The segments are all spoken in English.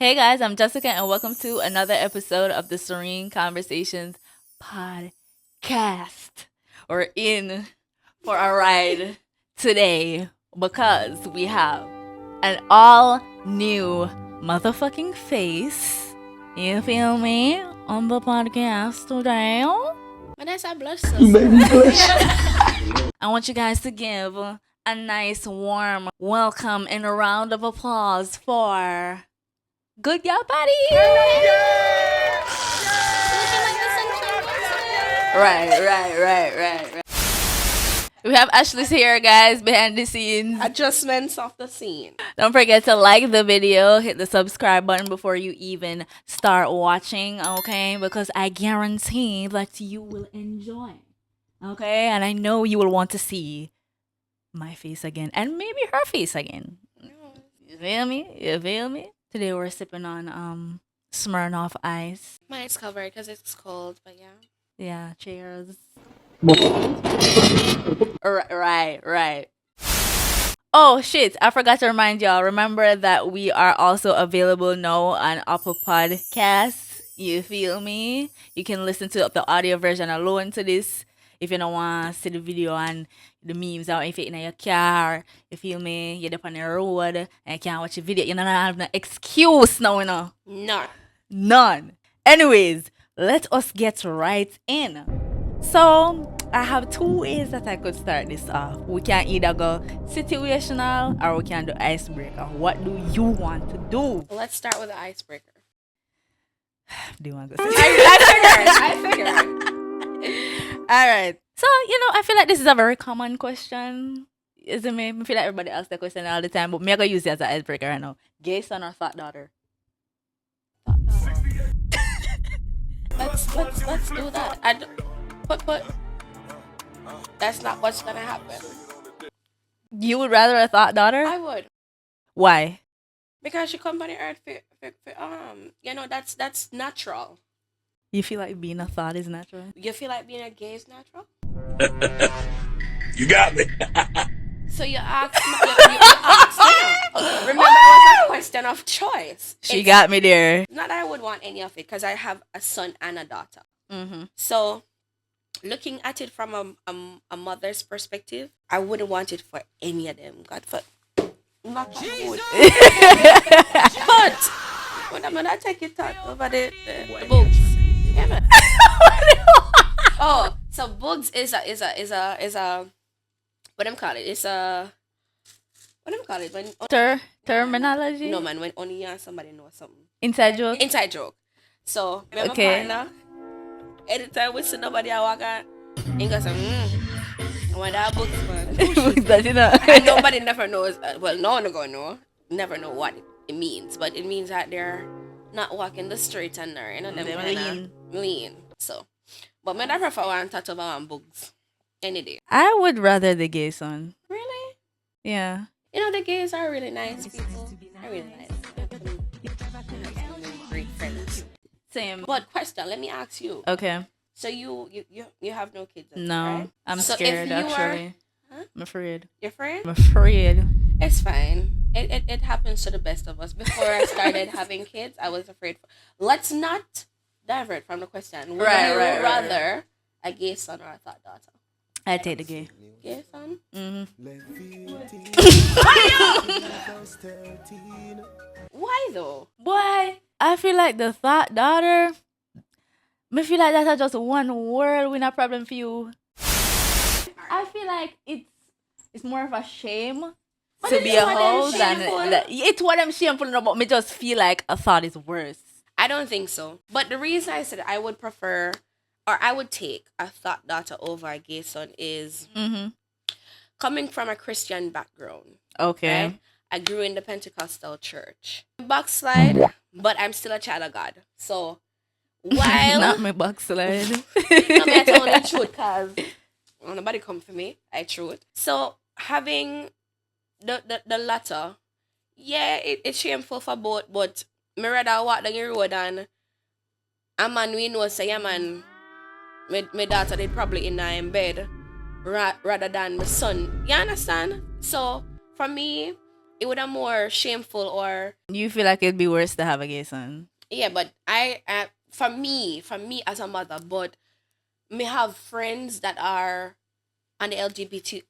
Hey guys, I'm Jessica and welcome to another episode of the Serene Conversations podcast. We're in for a ride today because we have an all new motherfucking face. You feel me? On the podcast today. When I say blush, I want you guys to give a nice warm welcome and a round of applause for Good Gal Patty. Right. We have Ashley's here, guys, behind the scenes. adjustments of the scene. Don't forget to like the video, hit the subscribe button before you even start watching, okay? Because I guarantee that you will enjoy, okay? And I know you will want to see my face again and maybe her face again. You feel me? Today we're sipping on Smirnoff Ice. Mine's covered because it's cold, but yeah. Yeah, cheers. Right. Oh shit, I forgot to remind y'all. Remember that we are also available now on Apple Podcasts. You feel me? You can listen to the audio version alone to this if you don't want to see the video and the memes out if you're in your car. You feel me? You're up on the road and you can't watch the video. You don't have no excuse now, you know. None. Anyways, let us get right in. So, I have two ways that I could start this off. We can either go situational or we can do icebreaker. What do you want to do? Let's start with the icebreaker. Do you want to go? I figured. All right. So, I feel like this is a very common question. Isn't it? I feel like everybody asks the question all the time, but me I gonna use it as an icebreaker right now. Gay son or fat daughter? Let's do that. Put. That's not what's gonna happen. You would rather a thought daughter? I would, Why? because she come on the earth that's natural. You feel like being a thought is natural? You feel like being a gay is natural? You got me. So you asked. You asked. Yeah. Remember, it was a question of choice. She got me there. Not that I would want any of it, because I have a son and a daughter. Mm-hmm. So, looking at it from a mother's perspective, I wouldn't want it for any of them. God for not good. But when I'm gonna take it out over the books. Yeah, man. Oh, so bugs is a what do you call it? It's a what do you call it when Terminology? no man when only you and somebody knows something. Inside joke? Inside joke. So remember Okay. partner, anytime we see nobody I walk out, he goes I want that books man. And nobody never knows. Well, no one gonna know. Never know what it means, but it means that they're not walking the street and they're them They're kinda lean. So, but me I prefer one tattoo about one books any day. I would rather the gay son. Really? Yeah. The gays are really nice people. They're really nice. Great friends. Same. But question, let me ask you. Okay. So you have no kids? No. Right? I'm So if scared you actually. Huh? I'm afraid. Your friend? I'm afraid. It's fine. It happens to the best of us. Before I started having kids, I was afraid. Let's not divert from the question. Would you rather a gay son or a thought daughter? I take the gay. Gay son? Why though? Why? I feel like the thought daughter. I feel like that's just one world with a problem for you. I feel like it's more of a shame to be a hoe than it's what I'm shameful about. Me just feel like a thought is worse. I don't think so. But the reason I said I would prefer, or I would take a thought daughter over a gay son is coming from a Christian background. Okay. Right? I grew in the Pentecostal church. Backslide, but I'm still a child of God. So while Not my backslide. I told the truth because nobody come for me. I truth. So having the latter, yeah, it's shameful for both, but me rather walk down the road and a man we know say, yeah man, my daughter did probably in bed rather than my son. You understand? So for me, it would have more shameful or You feel like it'd be worse to have a gay son? yeah, but I for me as a mother, but me have friends that are on the LGBTQIA.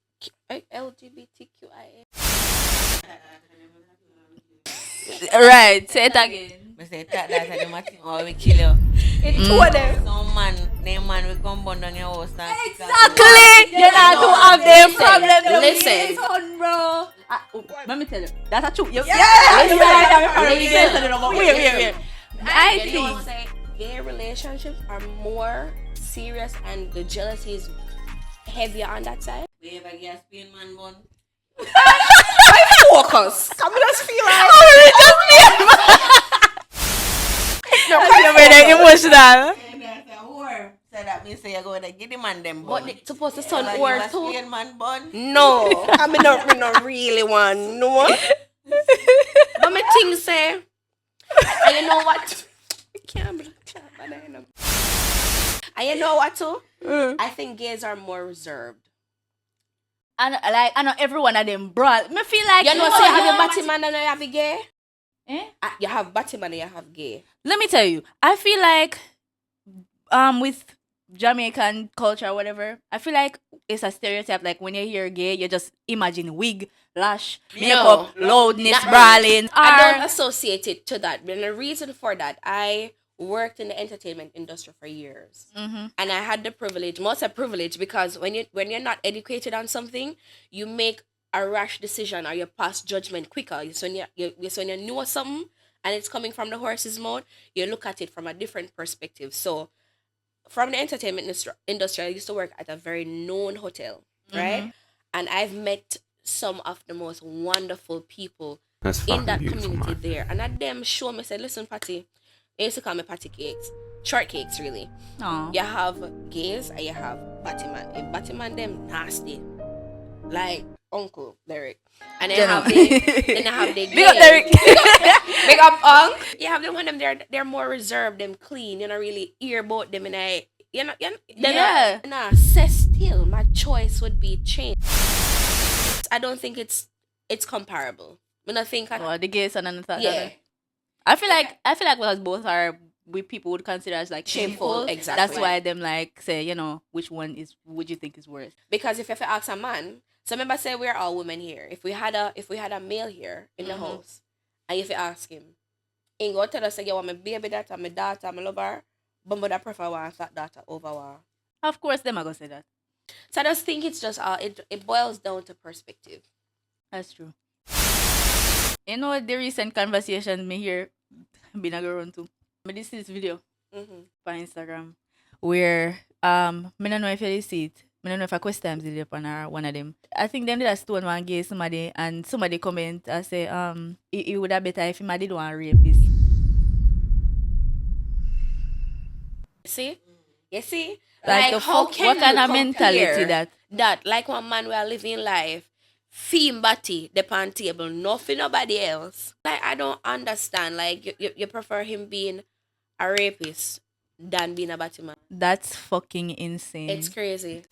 Right. Say it again. I say that that's the matching or we kill you. It's two of them. Some man, name man we come burn down your house. Exactly. You're not to have them problem. Listen. Bro. Let me tell you. That's a truth. Wait. I You know think. what say? Gay relationships are more serious and the jealousy is heavier on that side. We ever get a Spain man bun? Focus. Come just feel like You're very emotional. So that means say you're going to give the man them but bun. it's supposed to sound Ever or give a too. Spain man bun? No. I mean not really one. No. But my thing say and you know what? And you know what too? I think gays are more reserved. And like I know every one of them broad. Me feel like You know, say you have a Batman and you have a gay. Eh? You have Batman and you have gay. Let me tell you, I feel like with Jamaican culture or whatever, I feel like it's a stereotype. Like when you hear gay, you just imagine wig, lash, makeup, loudness, Not- brawling. I don't associate it to that. And the reason for that, I worked in the entertainment industry for years, Mm-hmm. and I had the privilege, mostly privilege, because when you're not educated on something, you make a rash decision or you pass judgment quicker. So when you know something and it's coming from the horse's mouth, you look at it from a different perspective. So from the entertainment industry, I used to work at a very known hotel, right? And I've met some of the most wonderful people in that community there. And at them show me, said, listen, Patty, they used to call me paticakez. Shortcakes, really. Oh. You have gays and you have Batman. If Batman them nasty. Like Uncle Derek. And then have then I have the Big up, gays. Derek. Big up, Unc. You have them when them they're more reserved, them clean. You know, really hear about them and Yeah. say still my choice would be changed. I don't think it's comparable. When I think Well, the gay son and the third. yeah. I feel like because both are we people would consider as like shameful. Exactly. That's why them like say, which one would you think is worse? Because if you ask a man, so remember say we're all women here. If we had a male here in the house, and if you ask him, he go tell us say you want my baby daughter, my daughter, my lover, but I prefer one fat daughter over one. Of course, them are gonna say that. So I just think it's just it boils down to perspective. That's true. You know the recent conversation me here been a girl too. But this is video Mm-hmm. on Instagram where me don't know if you see it. Me don't know if I quest times did it upon her one of them. I think them did a stone one gay somebody and somebody comment and say it would have better if him did one rapist. See? You see? Like the how fuck, can what kind you of mentality compare that? like one man we are living life, theme body, the pan table, nothing nobody else. Like I don't understand. Like you prefer him being a rapist than being a Batman. That's fucking insane. It's crazy.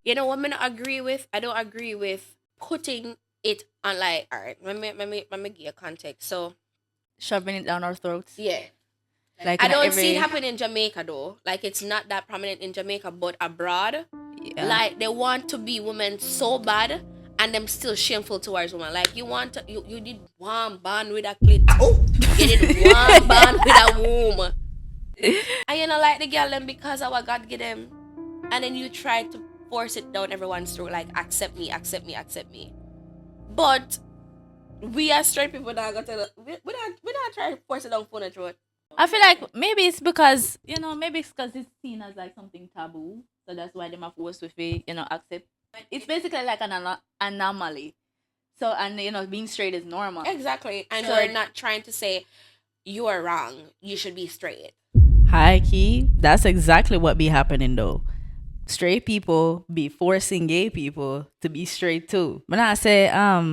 You know what I don't agree with? I don't agree with putting it on like alright, let me give you context. So shoving it down our throats. yeah. Like I in don't every, see it happen in Jamaica though. Like it's not that prominent in Jamaica, but abroad, yeah. like they want to be women so bad, and them still shameful towards women. Like you want to, you did one band with a clit, you did one band with a womb, and you know like the girl them because of what God give them, and then you try to force it down everyone's throat. Like accept me, accept me, accept me, but we as straight people that got to we not try to force it down phone throat. I feel like maybe it's because it's seen as like something taboo, so that's why they are forced to feel accept. It's basically like an anomaly. So and being straight is normal. Exactly. And So- we're not trying to say you are wrong. You should be straight. High key, that's exactly what be happening though. Straight people be forcing gay people to be straight too. When I say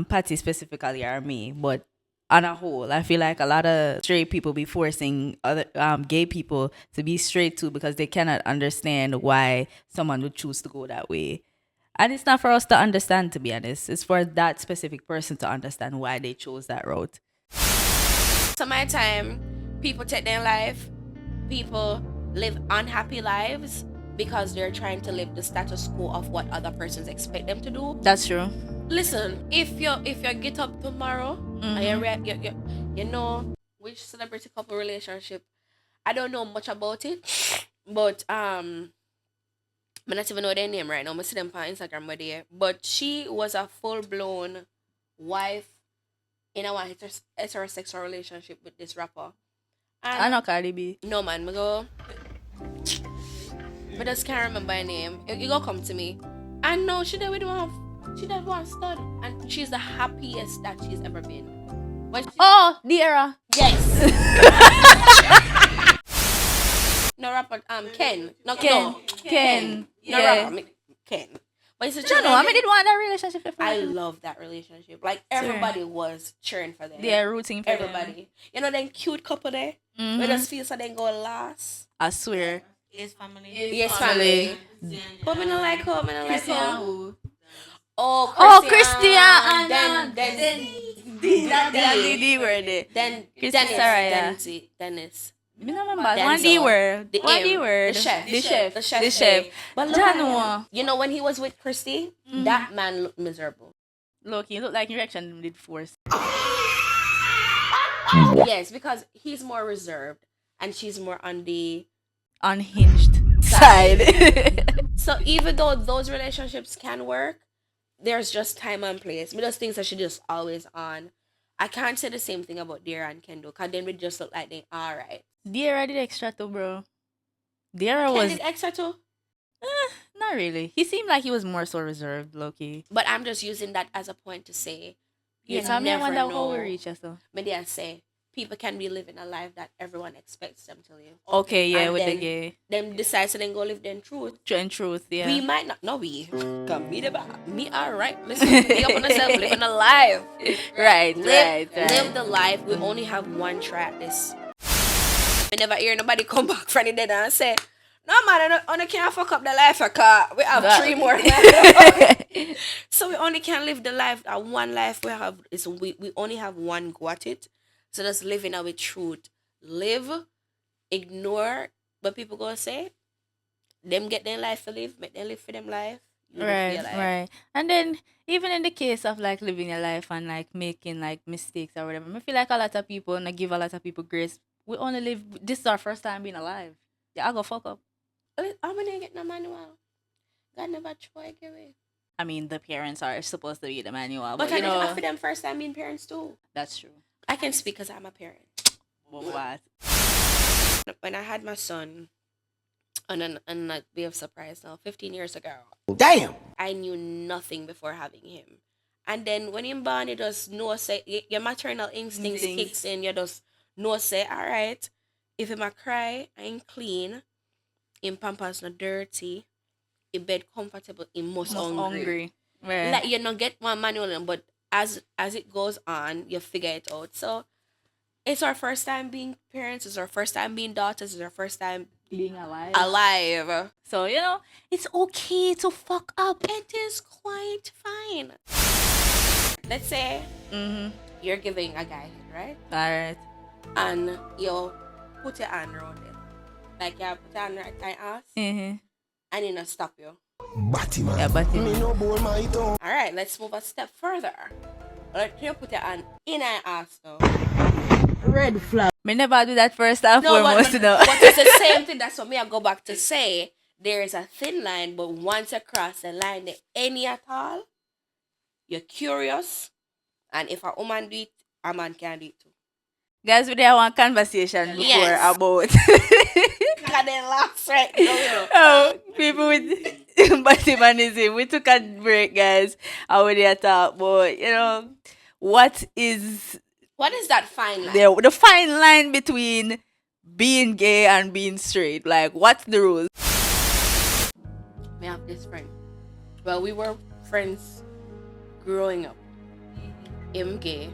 Patty specifically or me, but on a whole, I feel like a lot of straight people be forcing other gay people to be straight too because they cannot understand why someone would choose to go that way. And it's not for us to understand, to be honest. It's for that specific person to understand why they chose that route. Some of my time, people take their life, people live unhappy lives because they're trying to live the status quo of what other persons expect them to do. That's true. Listen, if you get up tomorrow and you know which celebrity couple relationship, I don't know much about it, but I not even know their name right now. I see them on Instagram with there. But she was a full-blown wife in a heterosexual relationship with this rapper. I know Cardi B. No man, I just can't remember her name. You go come to me. And no, she did one stud. And she's the happiest that she's ever been. But Oh, Diera. yes. No rapper, Ken. No, Ken. no. Ken. No Yeah. rapper, Ken. But it's a I don't know. I mean, did want that relationship before. I love that relationship. Like everybody was cheering for them. They're rooting for Everybody. them. You know them cute couple there? We just feel so they go last. I swear. His family. Yes, family. But me not like her. Me not like her. Who? Oh, Christian. Then Didi were there. Then Christian Saraya. Dennis. Me not remember. Denzel. One D word. The One D M. word. The chef. The chef. But look, Jano. you know when he was with Christy, that man looked miserable. Look, he looked like erection did force. Yes, because he's more reserved and she's more on the Unhinged side. So even though those relationships can work, there's just time and place. Me just think that she just always on. I can't say the same thing about Dara and Kendo, because then we just look like they alright. Diera did extra too, bro. Diera Ken was did extra too, not really. He seemed like he was more so reserved, low-key. but I'm just using that as a point to say you Yeah, so I mean, I never wonder how know. we reach us though. Maybe I say people can be living a life that everyone expects them to live. Okay, yeah, And with the then gay. Them decide to then go live their truth. In truth, yeah. We might not. No, we. Come me the me alright. Listen, be up on yourself, living a life. right. Live the life. We only have one try at this. We never hear nobody come back from the dead and say, "No man, I can't fuck up the life because we have That- 3 more lives." So we only can live the life. That one life we have is we only have one go at it. So just living our truth. Live, ignore what people gonna say. Them get their life to live, make them live for them life. You live for your life. Right. And then even in the case of like living your life and like making like mistakes or whatever, I feel like a lot of people and I give a lot of people grace. We only live. This is our first time being alive. Yeah, I go fuck up. How many get no manual? God never try give away. I mean, the parents are supposed to be the manual, But but you I know for them first time being parents too. that's true. I can speak because I'm a parent. But what? When I had my son, on a bit of surprise now, 15 years ago, Damn. I knew nothing before having him. And then when you're born, you just know, say, your maternal instincts kicks in. You just know, say, all right, if him a cry, I ain't clean, in pampers not dirty, in bed comfortable, in most hungry. Right. Like you not get one manual, but as it goes on, you figure it out. So it's our first time being parents. It's our first time being daughters. It's our first time being alive. alive. So you know, it's okay to fuck up. It is quite fine. Let's say you're giving a guy, right? All right. And you put your hand around it. Like you put your hand right by ass Mm-hmm. and you not stop you. Batty man. Yeah, but Me no boy my tongue. Alright, let's move a step further. Like you put your hand in her ass now. Red flag. me never do that first and No, foremost, you know. but it's the same thing. That's what me I go back to say. There is a thin line, but once you cross the line, any at all, you're curious. And if a woman do it, a man can do it too. Guys, we had one conversation before Yes. about And then last right now. oh, people with Batimanism. We took a break, guys. I we there talk about, you know, what is What is that fine line? the fine line between being gay and being straight? Like, what's the rules? Me have this friend. Well, we were friends growing up. Him gay.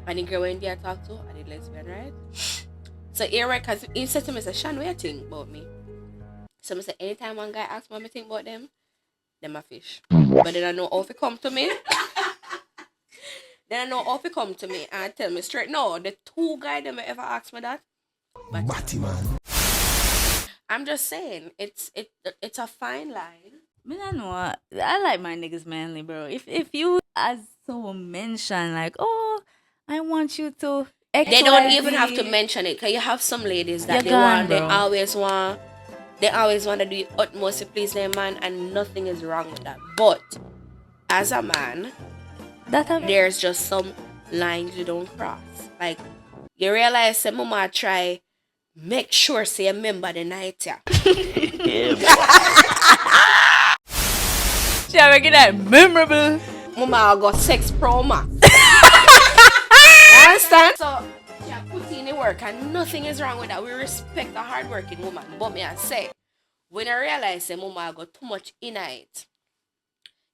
And the girl when I talk to, I did lesbian, right? So here, right, because he said to me, say, Shan, what you think about me? So I said, anytime one guy asks me what I think about them a fish. But then I know how to come to me. Then I know how to come to me and tell me straight. No, the two guys that ever asked me that. Batman. I'm just saying, it's a fine line. Me not know. I like my niggas manly, bro. If you as someone mention like, oh, I want you to They don't XYZ. even have to mention it, because you have some ladies that You're gone, they bro. always want to do it utmost to please their man, and nothing is wrong with that. But as a man, there's just some lines you don't cross. Like, you realize some mama try make sure say a member the night, yeah. Shall we get that memorable? Mama got sex pro max. You understand? So she put in the work and nothing is wrong with that. We respect a hardworking woman. But me I say, when I realize say mama got too much in it,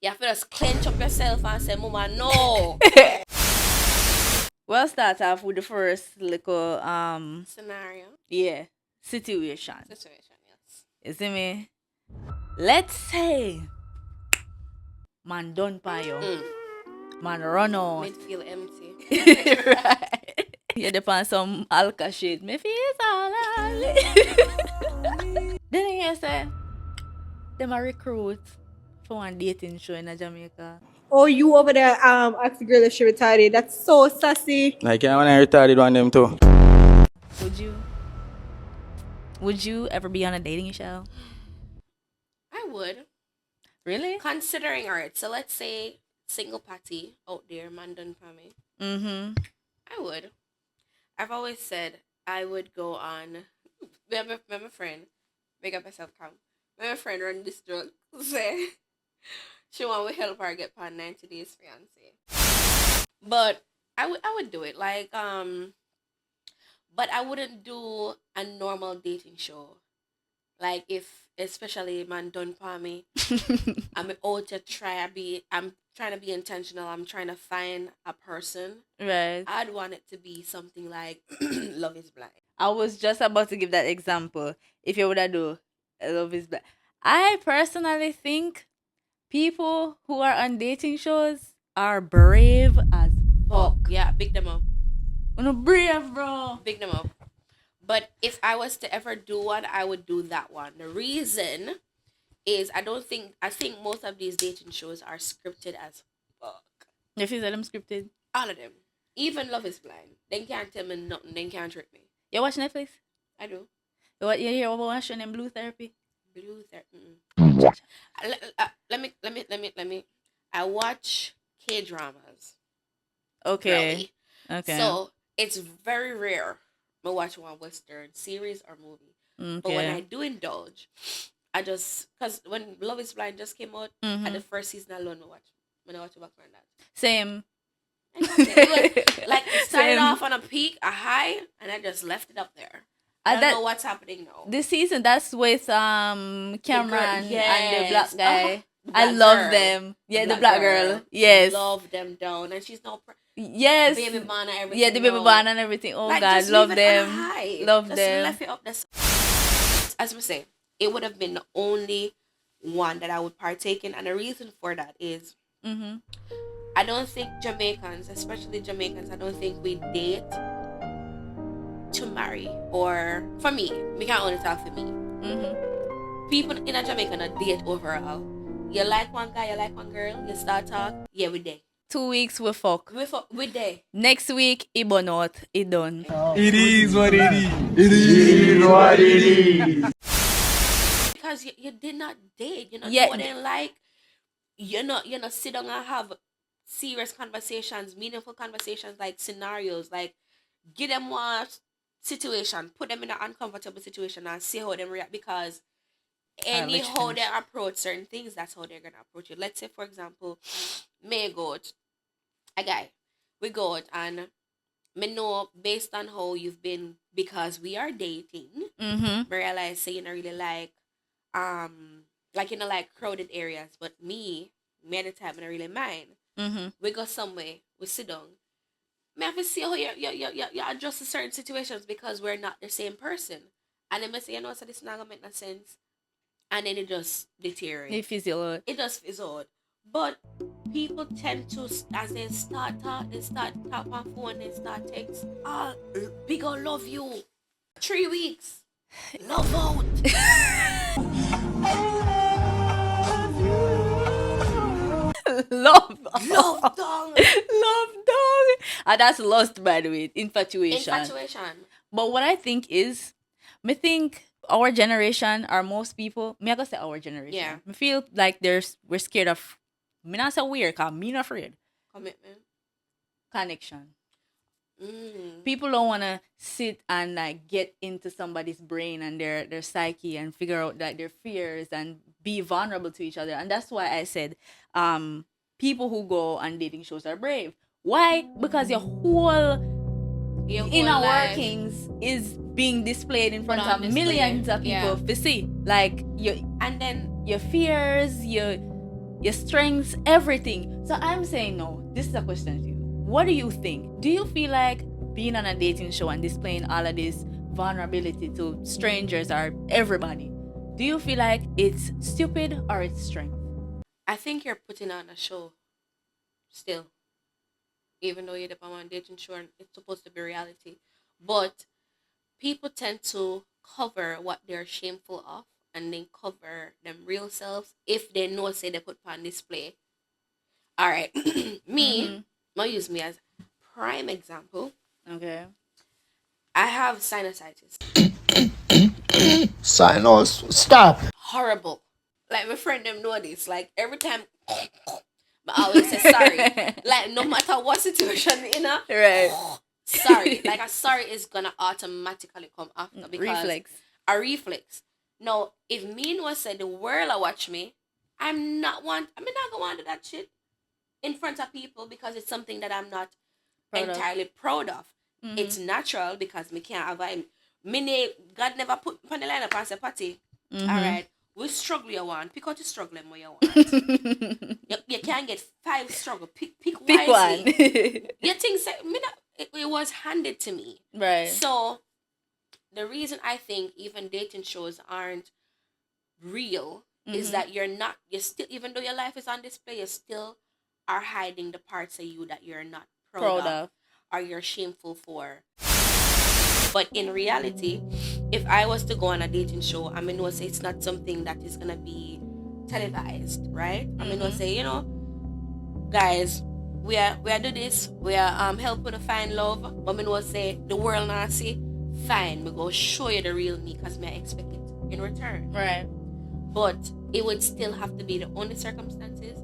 you have to just clench up yourself and say, Mama, no. We'll start off with the first little Scenario. situation. Yes. You see me? Let's say man done by you. Man run out. Made feel empty. Right. You depend some alka shit. Me feel all Then you say them a recruit for one dating show in Jamaica. Oh, you over there ask the girl if she retarded. That's so sassy. Like, I want to retarded one them too. Would you ever be on a dating show? I would. Really? Considering, alright, so let's say single party out there, man done for me. Mm-hmm. I would. I've always said I would go on. My friend, make up myself count. My friend run this drug. Say she want to help her get on 90 Days Fiance. But I would do it like but I wouldn't do a normal dating show. Like if especially man done for me, I'm out to I'm trying to be intentional. I'm trying to find a person. Right. I'd want it to be something like Love is Blind. I was just about to give that example. If you would have do Love is Blind. I personally think people who are on dating shows are brave as fuck. Yeah, big them up. No brave, bro. Big them up. But if I was to ever do one, I would do that one. The reason is I think most of these dating shows are scripted as fuck. If you say them scripted. All of them. Even Love is Blind. They can't tell me nothing. They can't trick me. You watch Netflix? I do. You hear about one show named Blue Therapy? Blue Therapy. Let me. I watch K-dramas. Okay. Really. Okay. So it's very rare I watch one Western series or movie. okay. But when I do indulge, I just because when Love is Blind just came out, at the first season alone, I watch back on that. Same. It was, like it started Same. off on a peak, a high, and I just left it up there. I don't know what's happening now. This season, that's with Cameron and the Yes. black guy. The I black love girl. them. Yeah, the black girl. Yes. Love them down, and she's now Yes. baby man and everything. Yeah, the baby now. band and everything. Oh Like, God, just love leave it on a them. high. Love Just them. left it up there. As we say, it would have been the only one that I would partake in, and the reason for that is Mm-hmm. I don't think Jamaicans, especially Jamaicans, I don't think we date to marry. Or for me, we can only talk for me. Mm-hmm. People in a Jamaica not date overall. You like one guy, you like one girl, you start talk, yeah, we there. 2 weeks we fuck. We there. Next week, he burn out. He done. It is what it is. It is what it is. Because you did not date, you know Yeah. what they like. You know, sit down and have serious conversations, meaningful conversations, like scenarios, like give them one situation, put them in an uncomfortable situation and see how they react, because anyhow they approach certain things, that's how they're gonna approach you. Let's say, for example, me go out, a guy, we go out and me know based on how you've been, because we are dating, Mm-hmm. realize say you don't really like like crowded areas, but me at the time I don't really mind. Mm-hmm. We go somewhere, we sit down. Me have to see how you adjust to certain situations, because we're not the same person. And then I say, so this not gonna make no sense. And then it just deteriorates. It fizzle out. It just fizzles out. But people tend to, as they start talk, they start tap on phone, they start text. Ah, big ol' love you. 3 weeks. Love out. Love. Love down. Love dog. And that's lust, by the way. Infatuation. Infatuation. But what I think is, me think our generation or most people, me I gonna say our generation. Yeah. Me feel like we're scared of, me not say weird, cause me not afraid. Commitment. Connection. Mm. People don't wanna sit and like get into somebody's brain and their psyche and figure out like their fears and be vulnerable to each other. And that's why I said, people who go on dating shows are brave. Why? Because your whole inner life. workings is being displayed in front Put on of display. millions of people to see. Like And then your fears, your strengths, everything. So I'm saying no. This is a question to you. What do you think? Do you feel like being on a dating show and displaying all of this vulnerability to strangers or everybody, do you feel like it's stupid or it's strength? I think you're putting on a show still. Even though you're on a dating show and it's supposed to be reality. But people tend to cover what they're shameful of and then cover them real selves if they know say they put on display. Alright. Me, I'll use me as prime example. Okay. I have sinusitis. Sinus, stop. Horrible. Like my friend them know this. Like every time I always say sorry. Like no matter what situation, you know? Right. Sorry. Like a sorry is gonna automatically come after because Reflex. a reflex. Now, if me was said the world I watch me, I'm not gonna want to do that shit in front of people because it's something that I'm not entirely proud of. It's natural because me can't avoid God never put on the line up and say party. Alright. We struggle you want. Pick out the struggle more you want. you can't get 5 struggle. Pick wisely. one. You think say, it was handed to me. Right. So the reason I think even dating shows aren't real is that you're still, even though your life is on display, you still are hiding the parts of you that you're not proud of or you're shameful for. But in reality, if I was to go on a dating show, I mean, say it's not something that is gonna be televised, right? I mean, say, guys, we are do this, we are helping to find love. But I say the world not see, fine, we go show you the real me because I expect it in return. Right. But it would still have to be the only circumstances.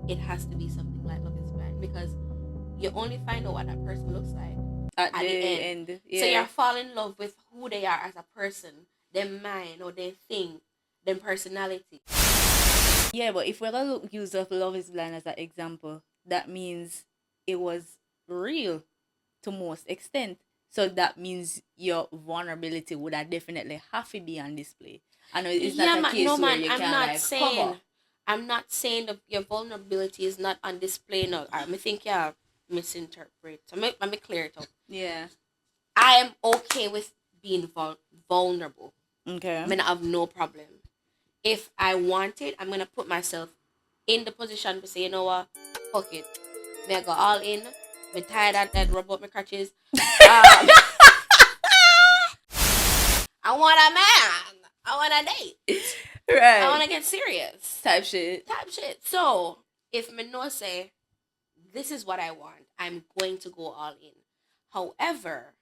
It has to be something like Love is Blind because you only find out what that person looks like At at the end. Yeah. So you're falling in love with who they are as a person, their mind or their thing, their personality. Yeah, but if we're gonna use of Love is Blind as an example, that means it was real to most extent. So that means your vulnerability would have definitely have to be on display. I know it's not a case where you can cover. I'm not saying that your vulnerability is not on display now. I think you misinterpret. So let me clear it up. Yeah. I am okay with being vulnerable. Okay. I mean, I have no problem. If I want it, I'm gonna put myself in the position to say, you know what, fuck it. Me I go all in. Me tired of that rub up my crutches. I want a man. I want a date. Right. I want to get serious. Type shit. So, if me know say, this is what I want, I'm going to go all in. However,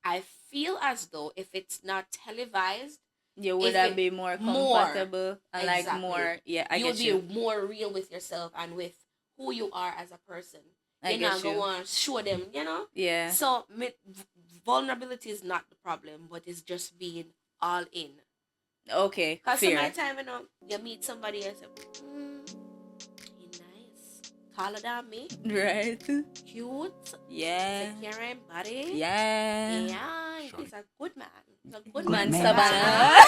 I feel as though if it's not televised, you would have be more comfortable and exactly. like more. Yeah, I get you'll you. be more real with yourself and with who you are as a person. You're not going to want to show them, Yeah. So vulnerability is not the problem, but it's just being all in. Okay. Because fair. sometimes, you meet somebody and say, you're nice, taller than me, Right. cute, Yeah. take care of him, body. Yeah. Yeah, he's a good man. He's a good Man, man. Savannah.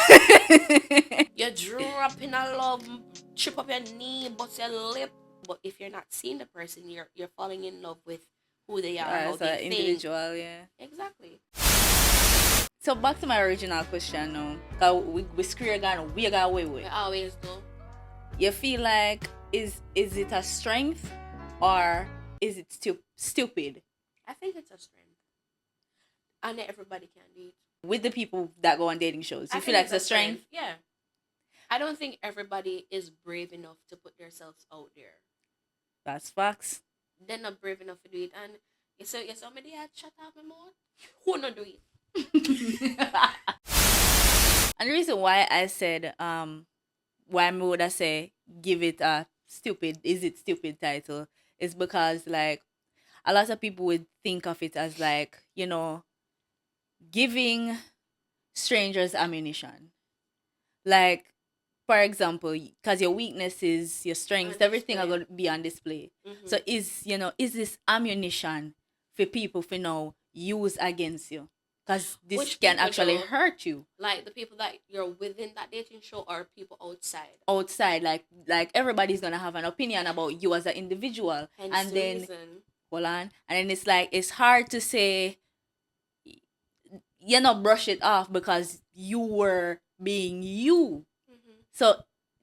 You drop in a love, trip up your knee, bust your lip. But if you're not seeing the person, you're falling in love with who they are. As an individual, yeah. Exactly. So back to my original question now. Cause we screw again, we got away with. We always do. You feel like is it a strength or is it stupid I think it's a strength. And everybody can do it. with the people that go on dating shows? You I feel think like it's a strength? Yeah. I don't think everybody is brave enough to put themselves out there. That's facts. They're not brave enough to do it. And you saw somebody had shut up my mouth. Who not do it? And the reason why I said why I would I say give it a stupid title is because like a lot of people would think of it as like, giving strangers ammunition. Like, for example, because your weaknesses, your strengths, everything are going to be on display. Mm-hmm. So is this ammunition for people to now use against you? Because this Which can people actually though? hurt you. Like the people that you're within that dating show or people outside. Outside, like everybody's gonna have an opinion about you as an individual. Hence and the then reason. hold on. And then it's like it's hard to say brush it off because you were being you. Mm-hmm. So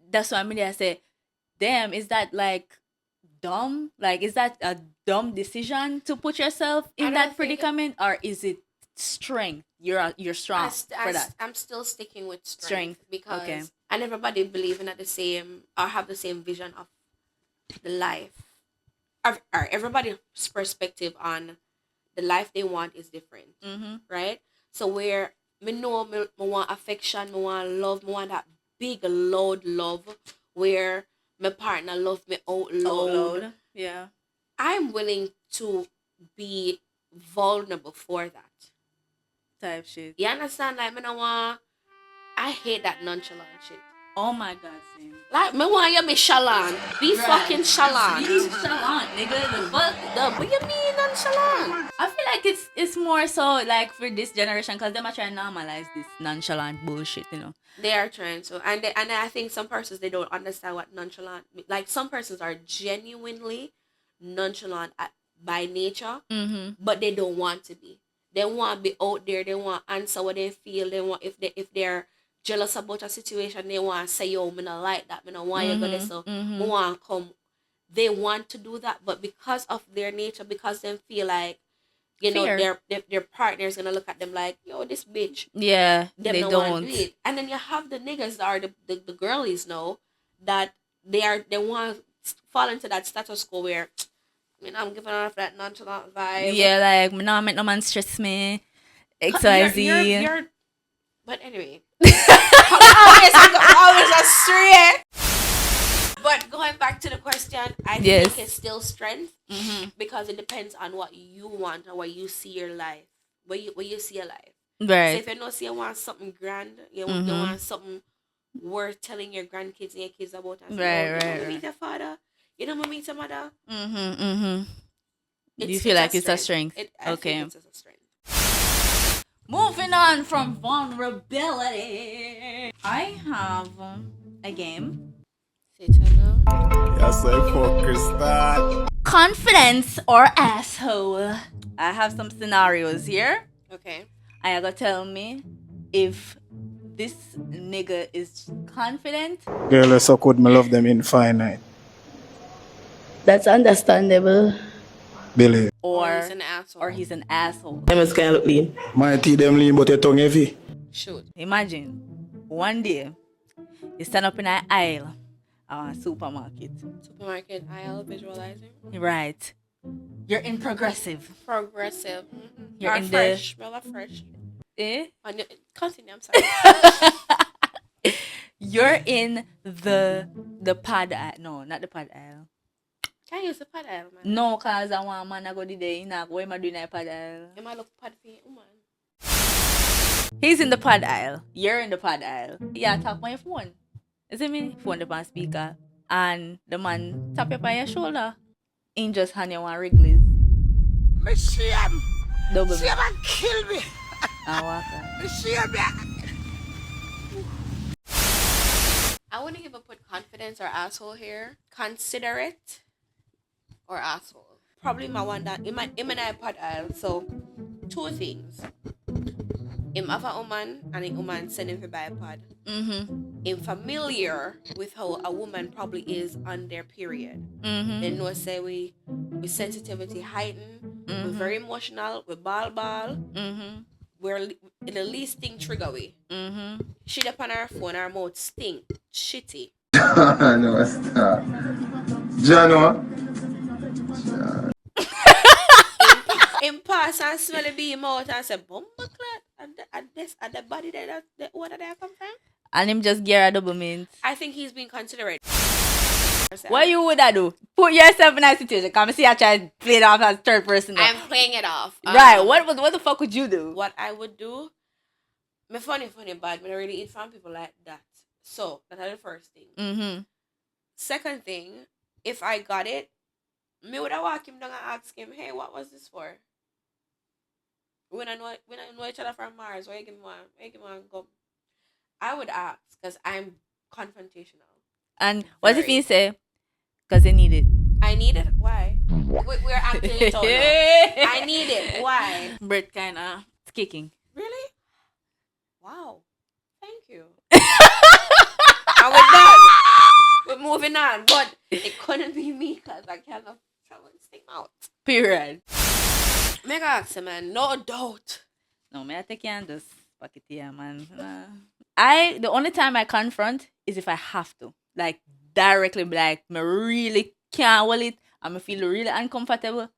that's what I say, damn, is that like dumb? Like, is that a dumb decision to put yourself I in don't that think predicament, or is it strength? You're strong for that. I'm still sticking with strength, Strength, because okay. and everybody believing at the same or have the same vision of the life. Or everybody's perspective on the life they want is different, right? So where me know me want affection, me want love, me want that big loud love where my partner love me out loud. Yeah. I'm willing to be vulnerable for that. Type shit. You understand? Like, I hate that nonchalant shit. Oh my god, Sam. Like, me want you be chalant. Be fucking chalant. Be chalant, nigga. The fuck? What you mean nonchalant? I feel like it's more so like for this generation because them are trying to normalize this nonchalant bullshit, They are trying to. And I think some persons, they don't understand what nonchalant, like some persons are genuinely nonchalant by nature, but they don't want to be. They want to be out there. They want to answer what they feel. They want, if they're jealous about a situation, they want to say, yo, me not like that. Me not want you to go there, so me want to come. They want to do that, but because of their nature, because they feel like, Fear. their partner's going to look at them like, yo, this bitch. Yeah, Them they don't don't. want to do it. And then you have the niggas that are the girlies now that they want to fall into that status quo where, I'm giving off that nonchalant vibe. Yeah, like me not make no man stress me. XYZ. XYZ. But anyway, always astray. But going back to the question, I think it's still strength because it depends on what you want and what you see your life, where you see your life. Right. So if you know, say you want something grand, you want something worth telling your grandkids and your kids about. And say, Right. Meet your father. You don't meet your mother. You feel like it's a strength. I think it's a strength. Moving on from vulnerability, I have a game. Say it now. Yes, I fuck Crystal. Confidence or asshole. I have some scenarios here. Okay. And you're gonna tell me if this nigga is confident. Girl, you're so good, me love them infinite. That's understandable. Billy. Or he's an asshole. Or he's an asshole. Them is kind of look lean. My teeth them lean, but your tongue heavy. Shoot. Imagine one day you stand up in an aisle at a supermarket. Supermarket aisle visualizing. Right. You're in progressive. Progressive. You're in fresh. Well, fresh. Eh? Continue. I'm sorry. You're in the pad aisle. No, not the pad aisle. Can you use the pad aisle, man? No, cause I want man to go the day. What am I doing in the pad aisle? Am I look pad for you, man? He's in the pad aisle. You're in the pad aisle. Yeah, talk on your phone. Is it me? Phone the on speaker. And the man tap you on your shoulder. In just hand you one wriggles. Me shame. Double. Shame and kill me. And walk on. Me shame me. I wouldn't even put confidence or asshole here. Considerate or asshole. Probably my one that in my iPad aisle. So 2 things. Him have a woman and a woman send him to buy a pod. am familiar with how a woman probably is on their period. Mm-hmm. They know say we sensitivity heightened, we're very emotional, we're ball. Mm-hmm. We're the least thing trigger we. Mm-hmm. She up on her phone, her mouth stink, shitty. No, stop. Jano? In pass and smell the beam out and say, "Bumba clot." And the body that where did that come from? And him just get a double mint. I think he's being considerate. What you would I do? Put yourself in that situation. Come see I try to play it off as third person. I'm playing it off. Right. What the fuck would you do? What I would do? Me funny bad. Me don't really eat from people like that. So that's the first thing. Mm-hmm. Second thing, if I got it, me would have walk him down and ask him, "Hey, what was this for? We don't know each other from Mars. Why you give me one gum?" I would ask because I'm confrontational. And what if he say, because they need it? I need it. Why? We're acting it out now. I need it. Why? Brett kind of kicking. Really? Wow. Thank you. And we're done. We're moving on. But it couldn't be me because I cannot travel and stick out. Period. Mega ask man, no doubt. No, me I take you and just fuck it here, man. The only time I confront is if I have to. Like directly be like me really can't hold it and me feel really uncomfortable,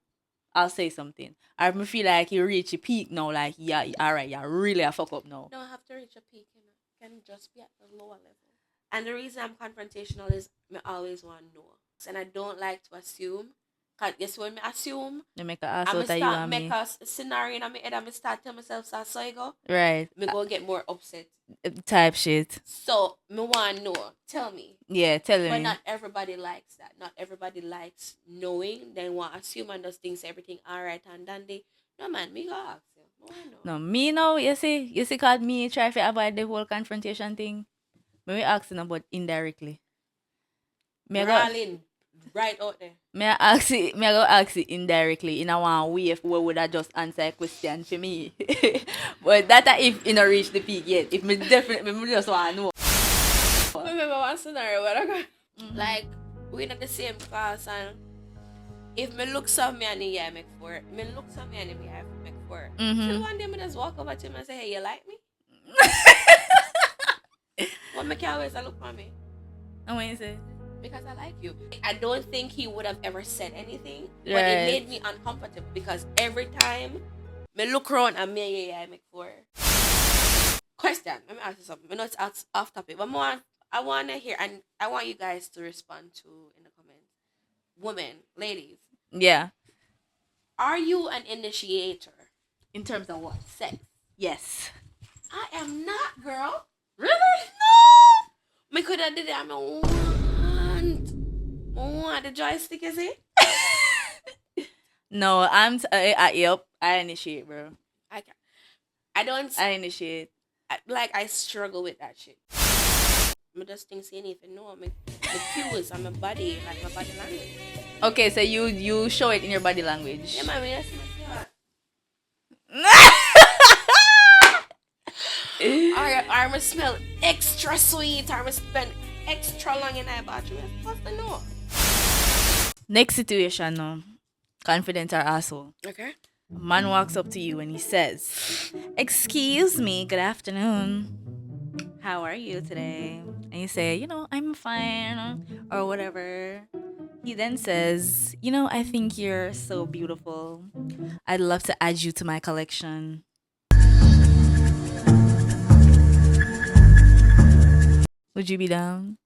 I'll say something. Or if me feel like you reach a peak now, like yeah, alright, yeah, really a fuck up now. Don't have to reach a peak, you know. Can just be at the lower level. And the reason I'm confrontational is me always want to know. And I don't like to assume. Cause yes, when I assume, They make a ass I'm out of you start and make me. a scenario in my head and I start tell myself so I go. Right. Me go get more upset. Type shit. So me want to know. Tell me. Yeah, tell But me. not everybody likes that. Not everybody likes knowing. Then want to assume and just thinks everything alright and dandy. No man, me go ask you. No, I know. No, me now, you see, cause me try to avoid the whole confrontation thing. Me asking about indirectly. Me I go, Brawling right out there. me I go ask it indirectly in a one way if we would have just answer a question for me. But that if you not reach the peak yet. If me definitely me just want to know. Remember one scenario where I go, like, we in the same class and if me look at me and he make for it, me look at me and he make for it. So one day me just walk over to him and say, "Hey, you like me?" What me can always look at me? And when you say, Because I like you. I don't think he would have ever said anything, but Right. it made me uncomfortable because every time me look around and me I make for it. Question. Let me ask you something. I know it's off topic, but I want to hear and I want you guys to respond to in the comments. Women, ladies, yeah. are you an initiator? In terms of what? Sex. Yes. I am not, girl. Really? No. Me could have did it. I want the joystick, is it? No, yep. I initiate, bro. I don't. I initiate. I struggle with that shit. I just think saying if you know me cues and my body, like my body language. Okay, so you show it in your body language. Yeah, man, yes, I must smell extra sweet. I must spend extra long in that bathroom. What's the no? Next situation now. Confident or asshole. Okay. Man walks up to you and he says, "Excuse me, good afternoon. How are you today?" And you say, "I'm fine," or whatever. He then says, "I think you're so beautiful. I'd love to add you to my collection." Would you be down?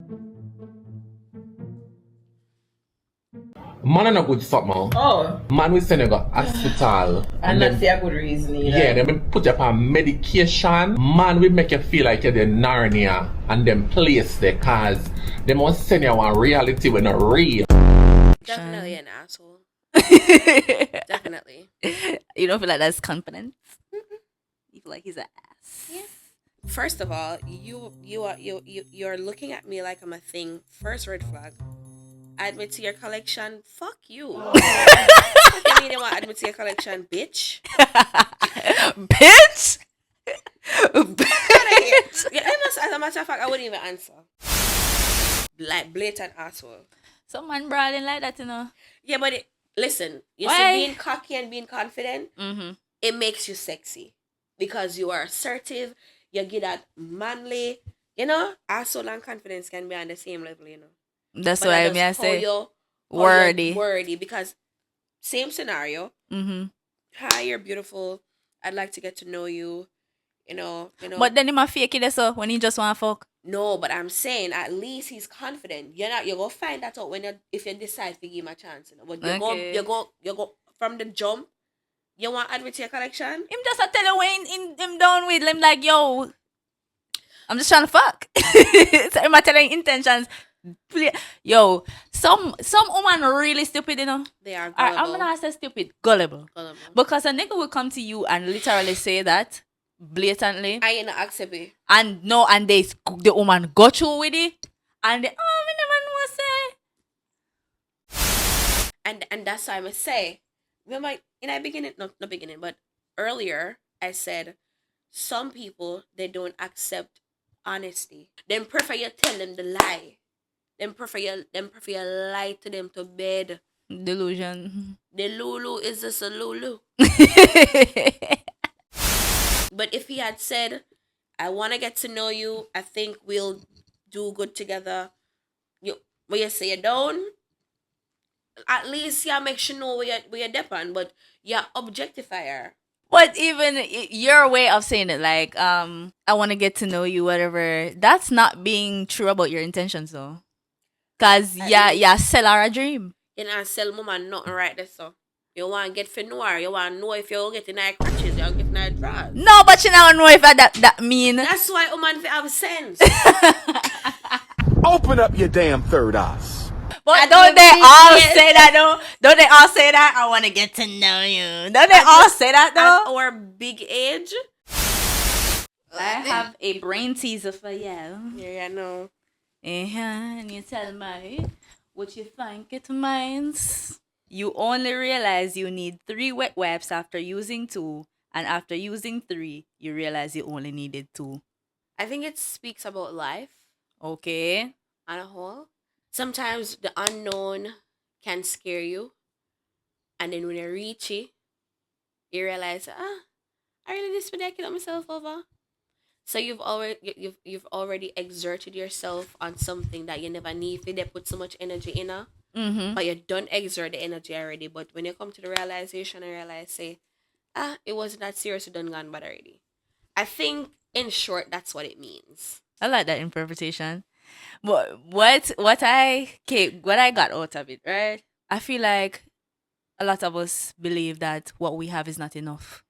Man and a good fuck man. Oh, Man we send you go hospital. and then, that's a good reason either. yeah, then we put you up on medication. Man we make you feel like you're the Narnia and then place there cause they must send you on reality when not real. Definitely an asshole. Definitely. You don't feel like that's confidence? You feel like he's an ass? Yeah. First of all, you're looking at me like I'm a thing. First red flag. Admit to your collection. Fuck you. What do you mean you want to admit to your collection, bitch? Bitch? Bitch. Yeah, as a matter of fact, I wouldn't even answer. Like blatant asshole. Some man brawling like that, you know. Yeah, but listen, you Why? see, being cocky and being confident, it makes you sexy because you are assertive. You get that manly. You know, asshole and confidence can be on the same level. You know, That's but why I that's mean I how say you wordy. wordy because same scenario. Hi, you're beautiful. I'd like to get to know you. You know. But then he might fake it so when he just want fuck. No, but I'm saying at least he's confident. You're gonna find that out if you decide to give him a chance. You know? But Okay. you go from the jump. You want add with your collection? Him just a tell you when him down with him like, yo, I'm just trying to fuck. So him a telling intentions. Yo, some woman really stupid, you know. They are I'm gullible. gonna say stupid, gullible. Gullible. Because a nigga will come to you and literally say that blatantly, I ain't accept it. and no, and the woman go through with it, and they, oh, me never know say. And that's why I must say, remember in the beginning, not beginning, but earlier I said some people they don't accept honesty. Them prefer you tell them the lie. Them prefer you lie to them to bed. Delusion. The Lulu is just a Lulu. But if he had said, I want to get to know you, I think we'll do good together. When you say you're down, at least you make sure know where you're depend, but you objectify her. But even your way of saying it, like, I want to get to know you, whatever, that's not being true about your intentions, though. Because, yeah, sell her a dream. You know, sell woman nothing right there, so. You want to get for noir. You want to know if you're getting her crutches, you're getting her drawers. No, but you don't know if that mean. That's why woman have sense. Open up your damn third eyes. But don't they all say that, though? Don't they all say that? I want to get to know you. Don't they all say that, though? At our big age. I have a brain teaser for you. Yeah, I know. And you tell me what you think it means. You only realize you need 3 wet wipes after using 2, and after using 3, you realize you only needed 2. I think it speaks about life. Okay. On a whole. Sometimes the unknown can scare you. And then when you reach it, you realize, I really just been kill myself over. So you've already exerted yourself on something that you never need. They put so much energy in her. But you don't exert the energy already. But when you come to the realization and realize, say, it wasn't that serious, you done gone bad already. I think, in short, that's what it means. I like that interpretation. But what I got out of it, right? I feel like a lot of us believe that what we have is not enough.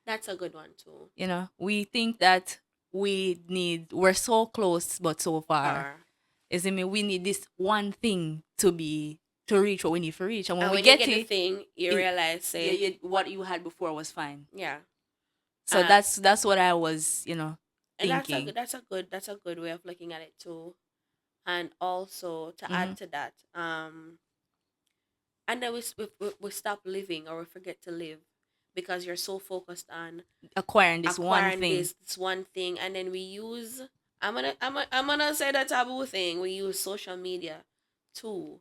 That's a good one too. You know, we think that we're so close but so far. Is it me? We need this one thing to reach what we need to reach, and when we get you get it, the thing, you realize, say, what you had before was fine. Yeah. So that's what I was, thinking. And that's a good way of looking at it too. And also to add to that, and then we stop living or we forget to live because you're so focused on acquiring this one thing. This one thing, and then we use. I'm gonna say the taboo thing. We use social media too.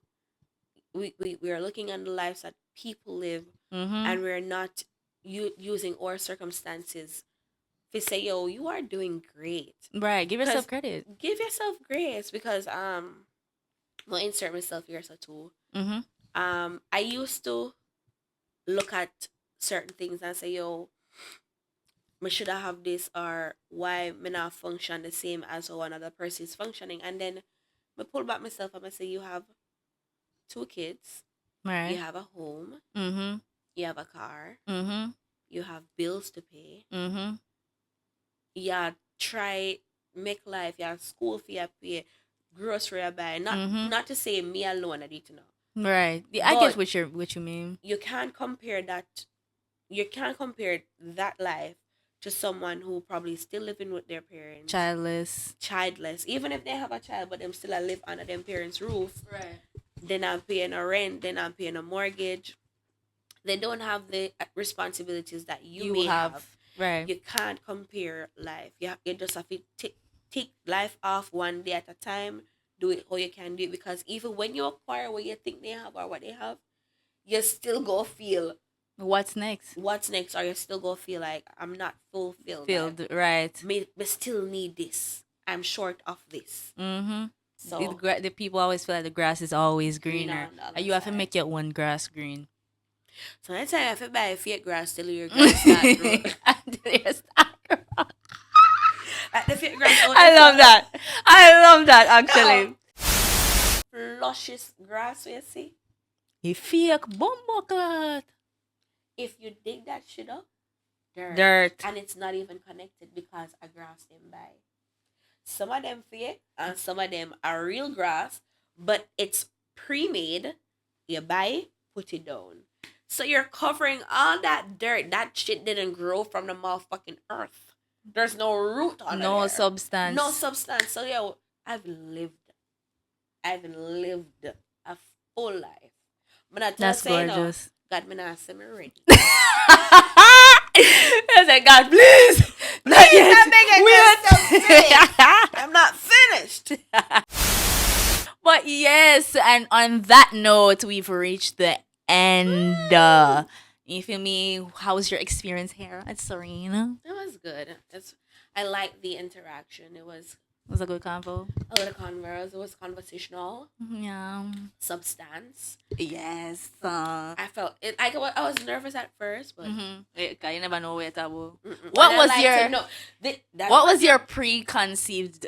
We are looking at the lives that people live, and we're not using our circumstances to say, yo, you are doing great. Right. Give yourself credit. Give yourself grace because well, insert myself here so too. I used to look at certain things and say, yo, me should I have this, or why me not function the same as how another person is functioning, and then me pull back myself and I say, you have 2 kids, right? You have a home, you have a car, you have bills to pay, yeah, try make life, you have school fee you pay, grocery you buy. Not to say me alone I need to know. Right. Yeah, I get what you mean. You can't compare that. You can't compare that life to someone who probably still living with their parents. Childless. Even if they have a child, but them still live under their parents' roof. Right. They're not paying a rent. They're not paying a mortgage. They don't have the responsibilities that you may have. Right. You can't compare life. You just have to take life off one day at a time. Do it how you can do it, because even when you acquire what you think they have or what they have, you still go feel What's next? what's next, or you still go feel like I'm not fulfilled. Filled, right? Me still need this. I'm short of this. Mm-hmm. So The people always feel like the grass is always Greener greener. on the other And you have to side. make your own grass green. so next time if you buy fake grass, till your grass start grow. Like the fake grass. I love that. I love that actually. Luscious grass, you see. You fake bombo If you dig that shit up, dirt. and it's not even connected because a grass didn't buy. Some of them fake and some of them are real grass, but it's pre-made. You buy, put it down. So you're covering all that dirt. That shit didn't grow from the motherfucking earth. There's no root on it. No substance. No substance. So yeah, I've lived a full life. But I That's say gorgeous. No, God, me not say me ready. I said, God, please. Not yet. I'm not finished. But yes, and on that note, we've reached the end. You feel me? How was your experience here at Serena? It was good. I liked the interaction. It was Was a good convo. a little converse. It was conversational. Yeah. Substance. Yes. I felt it. I was nervous at first, but You never know where to go. mm-mm. What And I was like your to know- What was your preconceived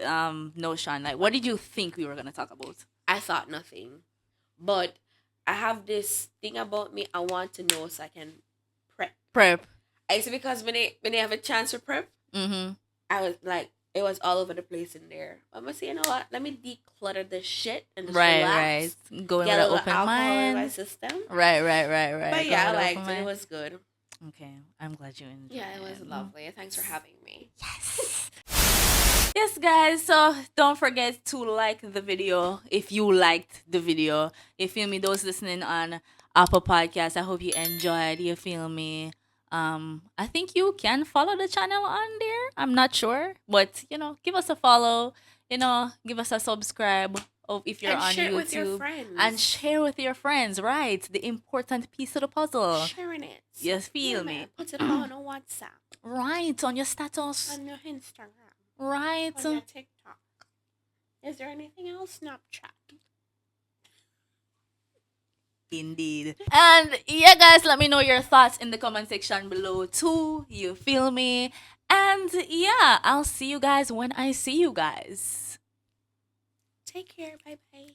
notion? Like, what did you think we were gonna talk about? I thought nothing, but I have this thing about me. I want to know so I can prep. Prep. I see, because when they have a chance to prep, Mm-hmm. I was like, it was all over the place in there. I'm gonna say, you know what? Let me declutter this shit and just Right, relax. right. Going Get with a an little open alcohol in my mind. system. Right. But yeah, I Going with an liked open it. It mind. was good. Okay, I'm glad you enjoyed. Yeah, it was lovely. Thanks for having me. Yes, guys. So don't forget to like the video if you liked the video. You feel me? Those listening on Apple Podcasts, I hope you enjoyed. You feel me? I think you can follow the channel on there. I'm not sure, but give us a follow. Give us a subscribe. If you're And on share it YouTube, with your friends. and share with your friends. Right, the important piece of the puzzle. Sharing it. You feel Yeah, me? man. Put it on WhatsApp, Right, on your status. on your Instagram, Right. on your TikTok. Is there anything else? Snapchat. Indeed. And yeah, guys, let me know your thoughts in the comment section below too. You feel me? And yeah, I'll see you guys when I see you guys. Take care. Bye bye.